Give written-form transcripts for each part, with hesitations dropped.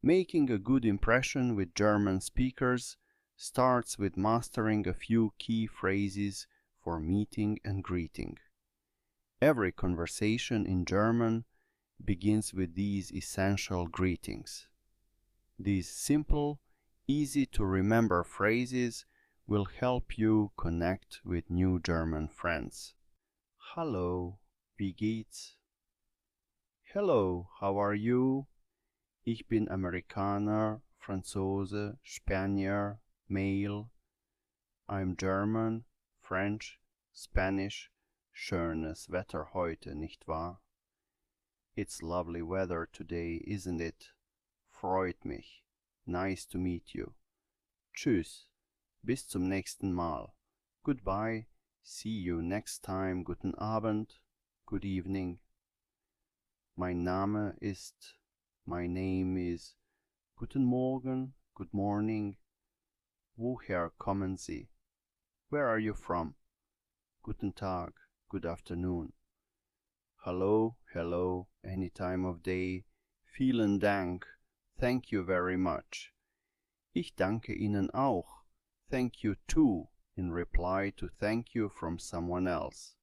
Making a good impression with German speakers starts with mastering a few key phrases for meeting and greeting. Every conversation in German begins with these essential greetings. These simple, easy to remember phrases will help you connect with new German friends. Hallo, wie geht's? Hello, how are you? Ich bin Amerikaner, Franzose, Spanier, Male. I'm German, French, Spanish. Schönes Wetter heute, nicht wahr? It's lovely weather today, isn't it? Freut mich. Nice to meet you. Tschüss. Bis zum nächsten Mal. Goodbye. See you next time. Guten Abend. Good evening. Mein Name ist. My name is. Guten Morgen. Good morning. Woher kommen Sie? Where are you from? Guten Tag. Good afternoon. Hello, hello, any time of day. Vielen Dank. Thank you very much. Ich danke Ihnen auch. Thank you too, in reply to thank you from someone else.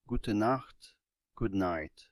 Gute Nacht. Good night.